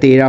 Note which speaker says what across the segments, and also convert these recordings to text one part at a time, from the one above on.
Speaker 1: 13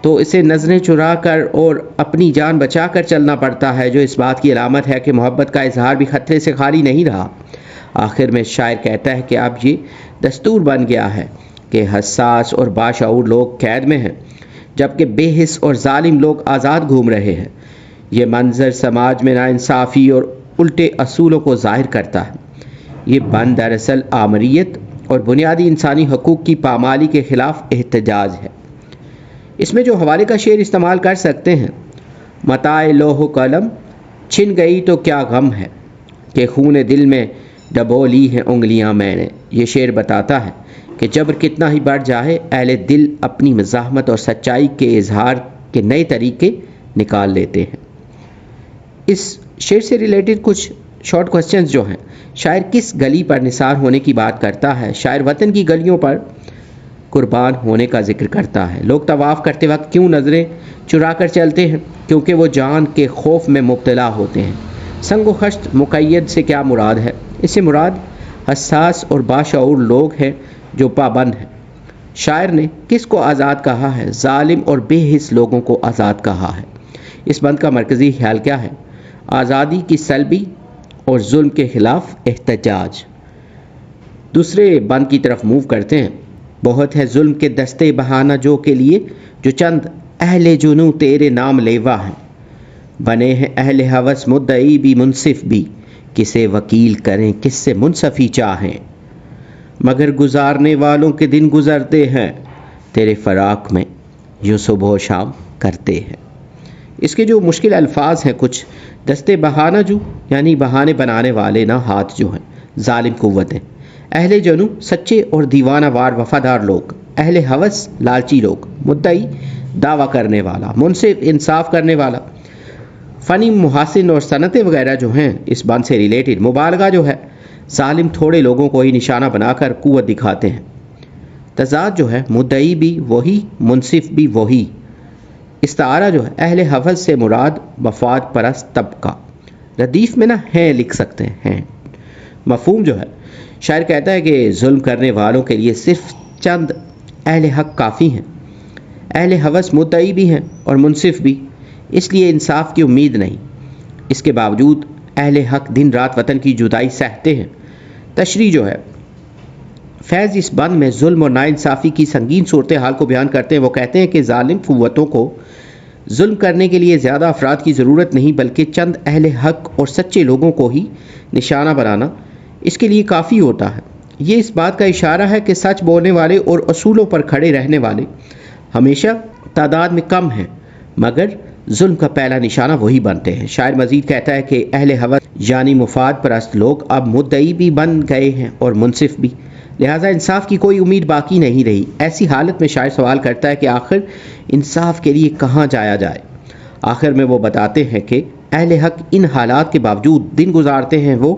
Speaker 1: تو اسے نظریں چرا کر اور اپنی جان بچا کر چلنا پڑتا ہے، جو اس بات کی علامت ہے کہ محبت کا اظہار بھی خطرے سے خالی نہیں رہا۔ آخر میں شاعر کہتا ہے کہ اب یہ دستور بن گیا ہے کہ حساس اور باشعور لوگ قید میں ہیں، جبکہ بے حس اور ظالم لوگ آزاد گھوم رہے ہیں۔ یہ منظر سماج میں ناانصافی اور الٹے اصولوں کو ظاہر کرتا ہے۔ یہ بند دراصل آمریت اور بنیادی انسانی حقوق کی پامالی کے خلاف احتجاج ہے۔ اس میں جو حوالے کا شعر استعمال کر سکتے ہیں، متاع لوح و قلم چھن گئی تو کیا غم ہے کہ خون دل میں ڈبو لی ہیں انگلیاں میں نے۔ یہ شعر بتاتا ہے کہ جبر کتنا ہی بڑھ جائے، اہل دل اپنی مزاحمت اور سچائی کے اظہار کے نئے طریقے نکال لیتے ہیں۔ اس شعر سے ریلیٹڈ کچھ شارٹ کوسچنز جو ہیں، شاعر کس گلی پر نثار ہونے کی بات کرتا ہے؟ شاعر وطن کی گلیوں پر قربان ہونے کا ذکر کرتا ہے۔ لوگ طواف کرتے وقت کیوں نظریں چرا کر چلتے ہیں؟ کیونکہ وہ جان کے خوف میں مبتلا ہوتے ہیں۔ سنگ و خشت مقید سے کیا مراد ہے؟ اس سے مراد حساس اور باشعور لوگ ہیں جو پابند ہیں۔ شاعر نے کس کو آزاد کہا ہے؟ ظالم اور بے حس لوگوں کو آزاد کہا ہے۔ اس بند کا مرکزی خیال کیا ہے؟ آزادی کی سلبی اور ظلم کے خلاف احتجاج۔ دوسرے بند کی طرف موو کرتے ہیں۔ بہت ہے ظلم کے دستے بہانہ جو کے لیے، جو چند اہل جنوں تیرے نام لیوا ہیں۔ بنے ہیں اہل ہوس مدعی بھی منصف بھی، کسے وکیل کریں کس سے منصفی چاہیں۔ مگر گزارنے والوں کے دن گزرتے ہیں، تیرے فراق میں یوں صبح و شام کرتے ہیں۔ اس کے جو مشکل الفاظ ہیں کچھ، دستے بہانہ جو یعنی بہانے بنانے والے نہ ہاتھ جو ہیں، ظالم قوتیں۔ اہل جنوں سچے اور دیوانہ وار وفادار لوگ۔ اہل ہوس لالچی لوگ۔ مدعی دعویٰ کرنے والا۔ منصف انصاف کرنے والا۔ فنی محاسن اور صنعتیں وغیرہ جو ہیں اس بند سے ریلیٹڈ، مبالغہ جو ہے، ظالم تھوڑے لوگوں کو ہی نشانہ بنا کر قوت دکھاتے ہیں۔ تضاد جو ہے، مدعی بھی وہی منصف بھی وہی۔ استعارہ جو ہے، اہل ہوس سے مراد مفاد پرست طبقہ۔ ردیف میں نہ ہیں لکھ سکتے ہیں۔ مفہوم جو ہے، شاعر کہتا ہے کہ ظلم کرنے والوں کے لیے صرف چند اہل حق کافی ہیں۔ اہل ہوس مدعی بھی ہیں اور منصف بھی، اس لیے انصاف کی امید نہیں۔ اس کے باوجود اہل حق دن رات وطن کی جدائی سہتے ہیں۔ تشریح جو ہے، فیض اس بند میں ظلم اور ناانصافی کی سنگین صورتحال کو بیان کرتے ہیں۔ وہ کہتے ہیں کہ ظالم قوتوں کو ظلم کرنے کے لیے زیادہ افراد کی ضرورت نہیں، بلکہ چند اہل حق اور سچے لوگوں کو ہی نشانہ بنانا اس کے لیے کافی ہوتا ہے۔ یہ اس بات کا اشارہ ہے کہ سچ بولنے والے اور اصولوں پر کھڑے رہنے والے ہمیشہ تعداد میں کم ہیں، مگر ظلم کا پہلا نشانہ وہی بنتے ہیں۔ شاعر مزید کہتا ہے کہ اہل ہوس یعنی مفاد پرست لوگ اب مدعی بھی بن گئے ہیں اور منصف بھی، لہٰذا انصاف کی کوئی امید باقی نہیں رہی۔ ایسی حالت میں شاعر سوال کرتا ہے کہ آخر انصاف کے لیے کہاں جایا جائے؟ آخر میں وہ بتاتے ہیں کہ اہل حق ان حالات کے باوجود دن گزارتے ہیں۔ وہ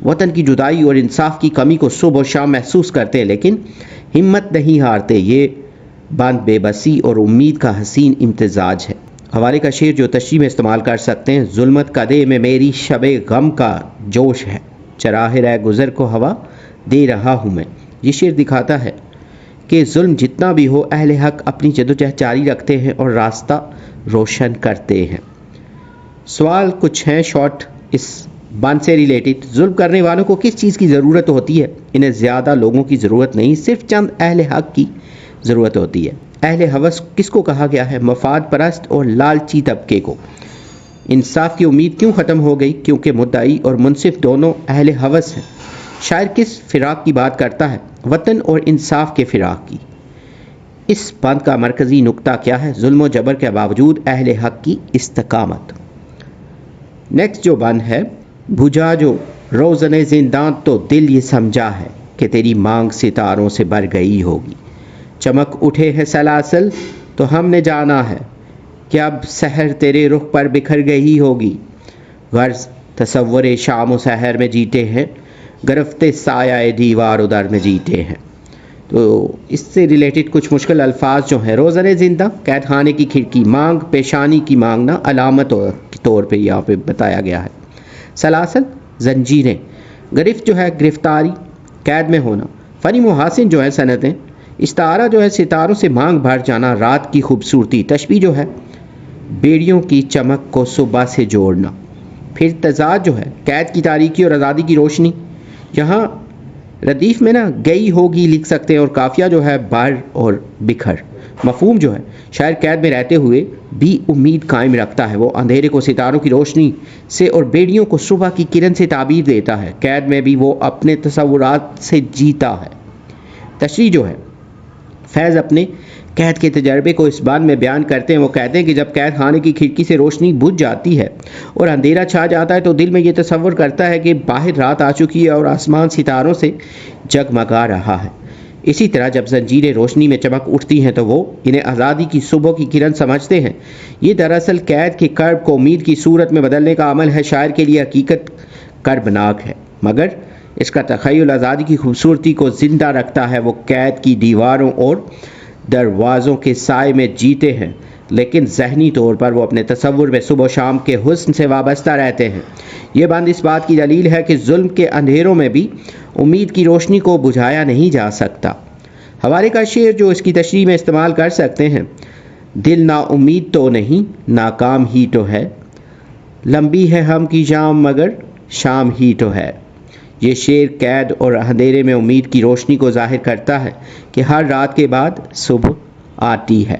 Speaker 1: وطن کی جدائی اور انصاف کی کمی کو صبح و شام محسوس کرتے ہیں، لیکن ہمت نہیں ہارتے۔ یہ بند بے بسی اور امید کا حسین امتزاج ہے۔ حوالے کا شعر جو تشریح میں استعمال کر سکتے ہیں، ظلمت قدے میں میری شب غم کا جوش ہے، چراہ رہ گزر کو ہوا دے رہا ہوں میں۔ یہ شعر دکھاتا ہے کہ ظلم جتنا بھی ہو، اہل حق اپنی جدوجہد جاری رکھتے ہیں اور راستہ روشن کرتے ہیں۔ سوال کچھ ہیں شارٹ اس بند سے ریلیٹڈ۔ ظلم کرنے والوں کو کس چیز کی ضرورت ہوتی ہے؟ انہیں زیادہ لوگوں کی ضرورت نہیں، صرف چند اہل حق کی ضرورت ہوتی ہے۔ اہل ہوس کس کو کہا گیا ہے؟ مفاد پرست اور لالچی طبقے کو۔ انصاف کی امید کیوں ختم ہو گئی؟ کیونکہ مدعی اور منصف دونوں اہل ہوس ہیں۔ شاعر کس فراق کی بات کرتا ہے؟ وطن اور انصاف کے فراق کی۔ اس بند کا مرکزی نقطہ کیا ہے؟ ظلم و جبر کے باوجود اہل حق کی استقامت۔ نیکسٹ جو بند ہے، بجھا جو روزن زنداں تو دل یہ سمجھا ہے کہ تیری مانگ ستاروں سے بر گئی ہوگی۔ چمک اٹھے ہیں سلاسل تو ہم نے جانا ہے کہ اب سحر تیرے رخ پر بکھر گئی ہوگی۔ غرض تصور شام و سحر میں جیتے ہیں، گرفتے سایہ دیوار و در میں جیتے ہیں۔ تو اس سے ریلیٹڈ کچھ مشکل الفاظ جو ہیں، روزن زندہ قید خانے کی کھڑکی، مانگ پیشانی کی مانگنا علامت کے طور پہ یہاں پہ بتایا گیا ہے۔ سلاسل زنجیریں، گرفت جو ہے گرفتاری، قید میں ہونا۔ فنی محاسن جو ہے صنعتیں، استعارہ جو ہے ستاروں سے مانگ بھر جانا، رات کی خوبصورتی، تشبیہ جو ہے بیڑیوں کی چمک کو صبح سے جوڑنا۔ پھر تضاد جو ہے قید کی تاریکی اور آزادی کی روشنی، یہاں ردیف میں گئی ہوگی لکھ سکتے ہیں، اور قافیہ جو ہے بار اور بکھر۔ مفہوم جو ہے شاعر قید میں رہتے ہوئے بھی امید قائم رکھتا ہے، وہ اندھیرے کو ستاروں کی روشنی سے اور بیڑیوں کو صبح کی کرن سے تعبیر دیتا ہے۔ قید میں بھی وہ اپنے تصورات سے جیتا ہے۔ تشریح جو ہے فیض اپنے قید کے تجربے کو اس بند میں بیان کرتے ہیں۔ وہ کہتے ہیں کہ جب قید خانے کی کھڑکی سے روشنی بجھ جاتی ہے اور اندھیرا چھا جاتا ہے تو دل میں یہ تصور کرتا ہے کہ باہر رات آ چکی ہے اور آسمان ستاروں سے جگمگا رہا ہے۔ اسی طرح جب زنجیریں روشنی میں چمک اٹھتی ہیں تو وہ انہیں آزادی کی صبح کی کرن سمجھتے ہیں۔ یہ دراصل قید کے کرب کو امید کی صورت میں بدلنے کا عمل ہے۔ شاعر کے لیے حقیقت کربناک ہے، مگر اس کا تخیل آزادی کی خوبصورتی کو زندہ رکھتا ہے۔ وہ قید کی دیواروں اور دروازوں کے سائے میں جیتے ہیں، لیکن ذہنی طور پر وہ اپنے تصور میں صبح و شام کے حسن سے وابستہ رہتے ہیں۔ یہ بند اس بات کی دلیل ہے کہ ظلم کے اندھیروں میں بھی امید کی روشنی کو بجھایا نہیں جا سکتا۔ حوالے کا شعر جو اس کی تشریح میں استعمال کر سکتے ہیں: دل نا امید تو نہیں، ناکام ہی تو ہے، لمبی ہے ہم کی شام مگر شام ہی تو ہے۔ یہ شعر قید اور اندھیرے میں امید کی روشنی کو ظاہر کرتا ہے کہ ہر رات کے بعد صبح آتی ہے۔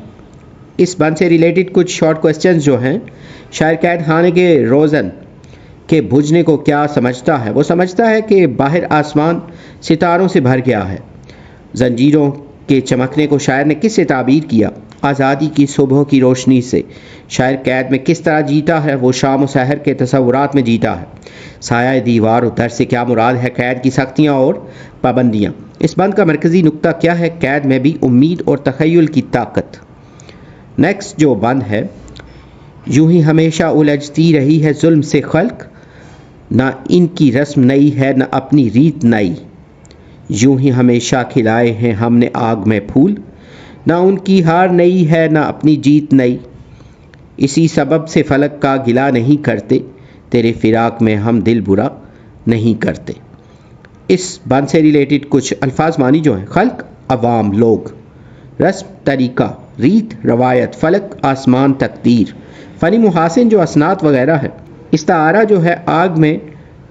Speaker 1: اس بند سے ریلیٹڈ کچھ شارٹ کوسچنز جو ہیں: شاعر قید خانے کے روزن کے بجھنے کو کیا سمجھتا ہے؟ وہ سمجھتا ہے کہ باہر آسمان ستاروں سے بھر گیا ہے۔ زنجیروں کے چمکنے کو شاعر نے کس سے تعبیر کیا؟ آزادی کی صبح کی روشنی سے۔ شاعر قید میں کس طرح جیتا ہے؟ وہ شام و سحر کے تصورات میں جیتا ہے۔ سایہ دیوار و در سے کیا مراد ہے؟ قید کی سختیاں اور پابندیاں۔ اس بند کا مرکزی نقطہ کیا ہے؟ قید میں بھی امید اور تخیل کی طاقت۔ نیکسٹ جو بند ہے: یوں ہی ہمیشہ الجھتی رہی ہے ظلم سے خلق، نہ ان کی رسم نئی ہے نہ اپنی ریت نئی، یوں ہی ہمیشہ کھلائے ہیں ہم نے آگ میں پھول، نہ ان کی ہار نئی ہے نہ اپنی جیت نئی، اسی سبب سے فلک کا گلہ نہیں کرتے، تیرے فراق میں ہم دل برا نہیں کرتے۔ اس بند سے ریلیٹڈ کچھ الفاظ معنی جو ہیں: خلق عوام لوگ، رسم طریقہ، ریت روایت، فلک آسمان تقدیر، فنی محاسن جو اسناد وغیرہ ہے، استعارہ جو ہے آگ میں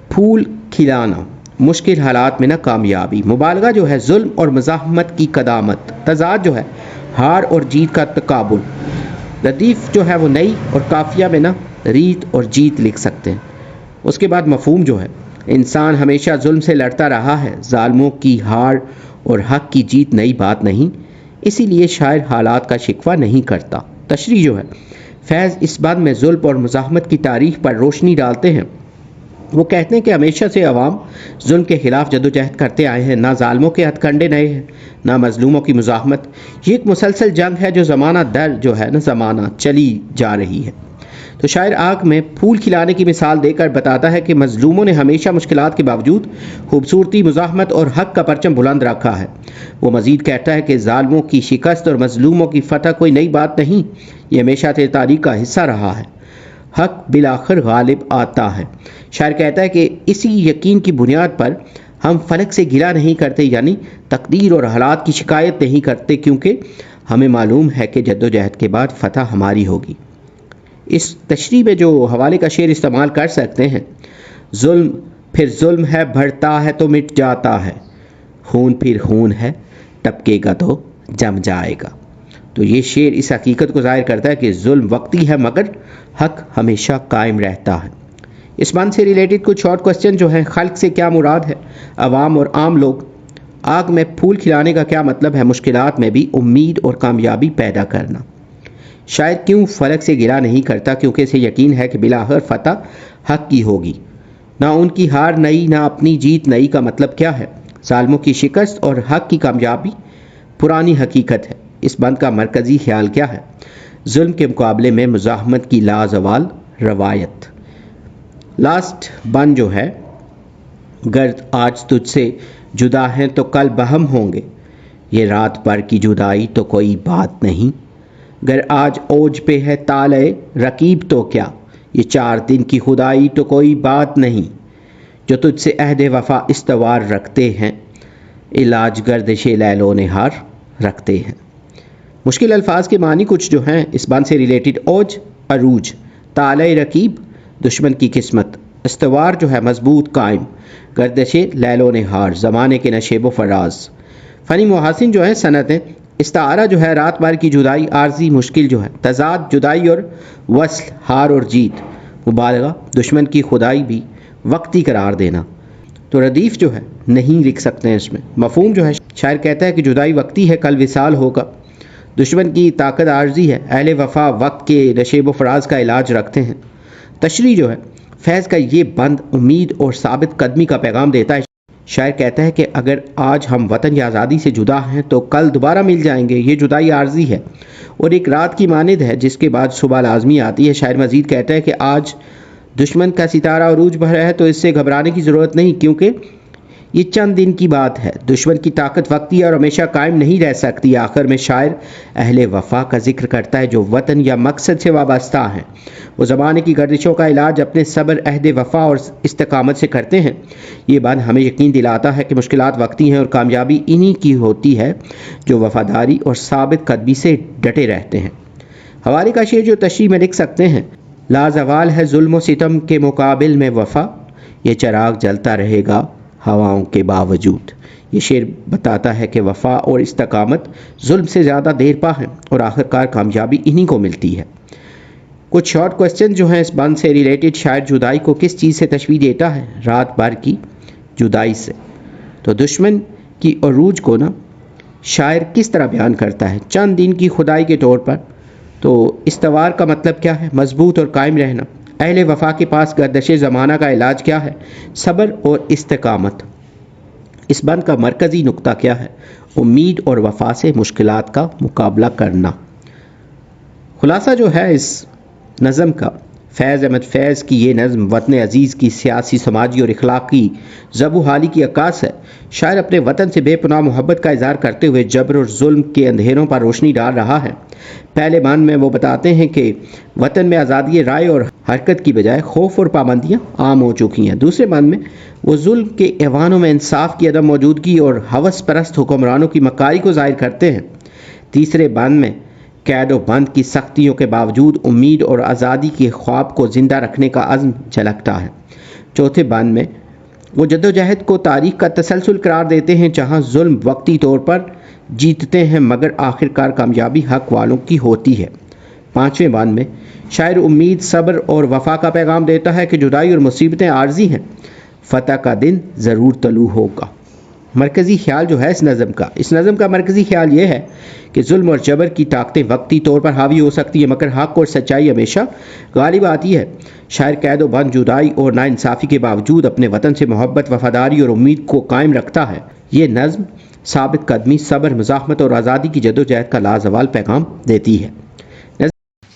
Speaker 1: پھول کھلانا، مشکل حالات میں کامیابی، مبالغہ جو ہے ظلم اور مزاحمت کی قدامت، تضاد جو ہے ہار اور جیت کا تقابل، ردیف جو ہے وہ نئی، اور قافیہ میں ریت اور جیت لکھ سکتے ہیں۔ اس کے بعد مفہوم جو ہے: انسان ہمیشہ ظلم سے لڑتا رہا ہے، ظالموں کی ہار اور حق کی جیت نئی بات نہیں، اسی لیے شاعر حالات کا شکوہ نہیں کرتا۔ تشریح جو ہے فیض اس بند میں ظلم اور مزاحمت کی تاریخ پر روشنی ڈالتے ہیں۔ وہ کہتے ہیں کہ ہمیشہ سے عوام ظلم کے خلاف جدوجہد کرتے آئے ہیں، نہ ظالموں کے ہتھ کنڈے نئے ہیں نہ مظلوموں کی مزاحمت، یہ ایک مسلسل جنگ ہے جو زمانہ در جو ہے زمانہ چلی جا رہی ہے۔ تو شاعر آگ میں پھول کھلانے کی مثال دے کر بتاتا ہے کہ مظلوموں نے ہمیشہ مشکلات کے باوجود خوبصورتی، مزاحمت اور حق کا پرچم بلند رکھا ہے۔ وہ مزید کہتا ہے کہ ظالموں کی شکست اور مظلوموں کی فتح کوئی نئی بات نہیں، یہ ہمیشہ سے تاریخ کا حصہ رہا ہے، حق بالآخر غالب آتا ہے۔ شاعر کہتا ہے کہ اسی یقین کی بنیاد پر ہم فلک سے گلہ نہیں کرتے، یعنی تقدیر اور حالات کی شکایت نہیں کرتے، کیونکہ ہمیں معلوم ہے کہ جدوجہد کے بعد فتح ہماری ہوگی۔ اس تشریح میں جو حوالے کا شعر استعمال کر سکتے ہیں: ظلم پھر ظلم ہے، بڑھتا ہے تو مٹ جاتا ہے، خون پھر خون ہے، ٹپکے گا تو جم جائے گا۔ تو یہ شعر اس حقیقت کو ظاہر کرتا ہے کہ ظلم وقتی ہے مگر حق ہمیشہ قائم رہتا ہے۔ اس بند سے ریلیٹڈ کچھ شارٹ کوسچن جو ہیں: خلق سے کیا مراد ہے؟ عوام اور عام لوگ۔ آگ میں پھول کھلانے کا کیا مطلب ہے؟ مشکلات میں بھی امید اور کامیابی پیدا کرنا۔ شاعر کیوں فلک سے گلہ نہیں کرتا؟ کیونکہ اسے یقین ہے کہ بالآخر فتح حق کی ہوگی، نہ ان کی ہار نئی نہ اپنی جیت نئی کا مطلب کیا ہے؟ ظالموں کی شکست اور حق کی کامیابی پرانی حقیقت ہے۔ اس بند کا مرکزی خیال کیا ہے؟ ظلم کے مقابلے میں مزاحمت کی لازوال روایت۔ لاسٹ بند جو ہے: گر آج تجھ سے جدا ہیں تو کل بہم ہوں گے، یہ رات بھر کی جدائی تو کوئی بات نہیں، گر آج اوج پہ ہے طالع رقیب تو کیا، یہ 4 دن کی خدائی تو کوئی بات نہیں، جو تجھ سے عہد وفا استوار رکھتے ہیں، علاج گردش لیل و نہار، رکھتے ہیں۔ مشکل الفاظ کے معنی کچھ جو ہیں اس بند سے ریلیٹڈ: اوج، عروج، طالع رقیب، دشمن کی قسمت، استوار جو ہے مضبوط قائم، گردش لیل و نہار، زمانے کے نشیب و فراز۔ فنی محاسن جو ہیں صنعتیں: استعارہ جو ہے رات بھر کی جدائی، عارضی مشکل جو ہے، تضاد جدائی اور وصل، ہار اور جیت، مبالغہ دشمن کی خدائی بھی وقتی قرار دینا۔ تو ردیف جو ہے نہیں لکھ سکتے ہیں اس میں۔ مفہوم جو ہے شاعر کہتا ہے کہ جدائی وقتی ہے، کل وصال ہوگا۔ دشمن کی طاقت عارضی ہے، اہل وفا وقت کے نشیب و فراز کا علاج رکھتے ہیں۔ تشریح جو ہے فیض کا یہ بند امید اور ثابت قدمی کا پیغام دیتا ہے۔ شاعر کہتا ہے کہ اگر آج ہم وطن یا آزادی سے جدا ہیں تو کل دوبارہ مل جائیں گے۔ یہ جدائی عارضی ہے اور ایک رات کی مانند ہے جس کے بعد صبح لازمی آتی ہے۔ شاعر مزید کہتا ہے کہ آج دشمن کا ستارہ عروج پر ہے تو اس سے گھبرانے کی ضرورت نہیں، کیونکہ یہ چند دن کی بات ہے۔ دشمن کی طاقت وقتی اور ہمیشہ قائم نہیں رہ سکتی۔ آخر میں شاعر اہل وفا کا ذکر کرتا ہے جو وطن یا مقصد سے وابستہ ہیں۔ وہ زمانے کی گردشوں کا علاج اپنے صبر، عہد وفا اور استقامت سے کرتے ہیں۔ یہ بات ہمیں یقین دلاتا ہے کہ مشکلات وقتی ہیں اور کامیابی انہی کی ہوتی ہے جو وفاداری اور ثابت قدمی سے ڈٹے رہتے ہیں۔ حوالے کا شعر جو تشریح میں لکھ سکتے ہیں: لازوال ہے ظلم و ستم کے مقابل میں وفا، یہ چراغ جلتا رہے گا ہواؤں کے باوجود۔ یہ شعر بتاتا ہے کہ وفا اور استقامت ظلم سے زیادہ دیر پا ہیں اور آخرکار کامیابی انہی کو ملتی ہے۔ کچھ شارٹ کوسچن جو ہیں اس بند سے ریلیٹڈ: شاعر جدائی کو کس چیز سے تشبیہ دیتا ہے؟ رات بھر کی جدائی سے۔ تو دشمن کی عروج کو شاعر کس طرح بیان کرتا ہے؟ چند دن کی خدائی کے طور پر۔ تو استوار کا مطلب کیا ہے؟ مضبوط اور قائم رہنا۔ اہل وفا کے پاس گردش زمانہ کا علاج کیا ہے؟ صبر اور استقامت۔ اس بند کا مرکزی نقطہ کیا ہے؟ امید اور وفا سے مشکلات کا مقابلہ کرنا۔ خلاصہ جو ہے اس نظم کا، فیض احمد فیض کی یہ نظم وطن عزیز کی سیاسی، سماجی اور اخلاقی ضب و حالی کی عکاس ہے۔ شاعر اپنے وطن سے بے پناہ محبت کا اظہار کرتے ہوئے جبر اور ظلم کے اندھیروں پر روشنی ڈال رہا ہے۔ پہلے بند میں وہ بتاتے ہیں کہ وطن میں آزادی رائے اور حرکت کی بجائے خوف اور پابندیاں عام ہو چکی ہیں۔ دوسرے بند میں وہ ظلم کے ایوانوں میں انصاف کی عدم موجودگی اور ہوس پرست حکمرانوں کی مکاری کو ظاہر کرتے ہیں۔ تیسرے بند میں قید و بند کی سختیوں کے باوجود امید اور آزادی کے خواب کو زندہ رکھنے کا عزم جھلکتا ہے۔ چوتھے بند میں وہ جدوجہد کو تاریخ کا تسلسل قرار دیتے ہیں جہاں ظلم وقتی طور پر جیتتے ہیں مگر آخرکار کامیابی حق والوں کی ہوتی ہے۔ پانچویں بند میں شاعر امید، صبر اور وفا کا پیغام دیتا ہے کہ جدائی اور مصیبتیں عارضی ہیں، فتح کا دن ضرور طلوع ہوگا۔ مرکزی خیال جو ہے اس نظم کا مرکزی خیال یہ ہے کہ ظلم اور جبر کی طاقتیں وقتی طور پر حاوی ہو سکتی ہیں مگر حق اور سچائی ہمیشہ غالب آتی ہے۔ شاعر قید و بند، جدائی اور ناانصافی کے باوجود اپنے وطن سے محبت، وفاداری اور امید کو قائم رکھتا ہے۔ یہ نظم ثابت قدمی، صبر، مزاحمت اور آزادی کی جدوجہد کا لازوال پیغام دیتی ہے۔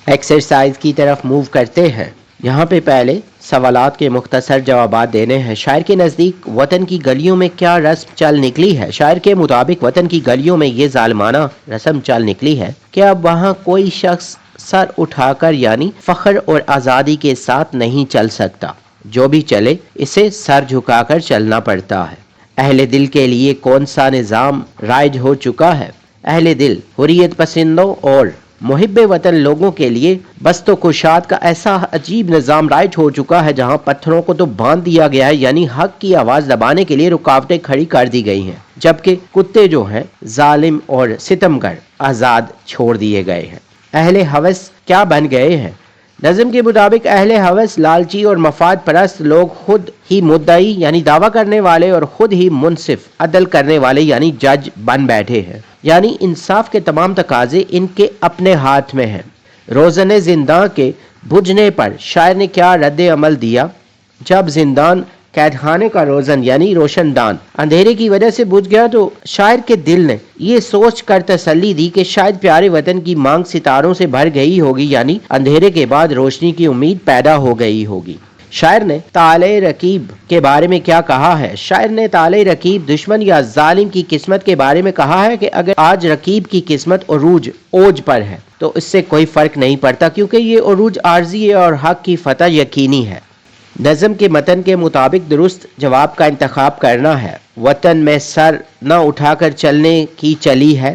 Speaker 1: ایکسرسائز کی طرف موو کرتے ہیں۔ یہاں پہ پہلے سوالات کے مختصر جوابات دینے ہیں۔ شاعر کے نزدیک وطن کی گلیوں میں کیا رسم چل نکلی ہے؟ شاعر کے مطابق وطن کی گلیوں میں یہ ظالمانہ رسم چل نکلی ہے کہ اب وہاں کوئی شخص سر اٹھا کر یعنی فخر اور آزادی کے ساتھ نہیں چل سکتا، جو بھی چلے اسے سر جھکا کر چلنا پڑتا ہے۔ اہل دل کے لیے کون سا نظام رائج ہو چکا ہے؟ اہل دل، حریت پسندوں اور محب وطن لوگوں کے لیے بست و کشاد کا ایسا عجیب نظام رائج ہو چکا ہے جہاں پتھروں کو تو باندھ دیا گیا ہے، یعنی حق کی آواز دبانے کے لیے رکاوٹیں کھڑی کر دی گئی ہیں، جبکہ کتے جو ہیں ظالم اور ستمگر آزاد چھوڑ دیے گئے ہیں۔ اہل ہوس کیا بن گئے ہیں؟ نظم کے مطابق اہل ہوس، لالچی اور مفاد پرست لوگ خود ہی مدعی یعنی دعویٰ کرنے والے اور خود ہی منصف عدل کرنے والے یعنی جج بن بیٹھے ہیں، یعنی انصاف کے تمام تقاضے ان کے اپنے ہاتھ میں ہیں۔ روزن زنداں کے بجھنے پر شاعر نے کیا رد عمل دیا؟ جب زندان قید خانے کا روزن یعنی روشن دان اندھیرے کی وجہ سے بجھ گیا تو شاعر کے دل نے یہ سوچ کر تسلی دی کہ شاید پیارے وطن کی مانگ ستاروں سے بھر گئی ہوگی، یعنی اندھیرے کے بعد روشنی کی امید پیدا ہو گئی ہوگی۔ شاعر نے طالع رقیب کے بارے میں کیا کہا ہے؟ شاعر نے طالع رقیب، دشمن یا ظالم کی قسمت کے بارے میں کہا ہے کہ اگر آج رقیب کی قسمت اوج پر ہے تو اس سے کوئی فرق نہیں پڑتا، کیونکہ یہ عروج عارضی ہے اور حق کی فتح یقینی ہے۔ نظم کے متن کے مطابق درست جواب کا انتخاب کرنا ہے۔ وطن میں سر نہ اٹھا کر چلنے کی چلی ہے،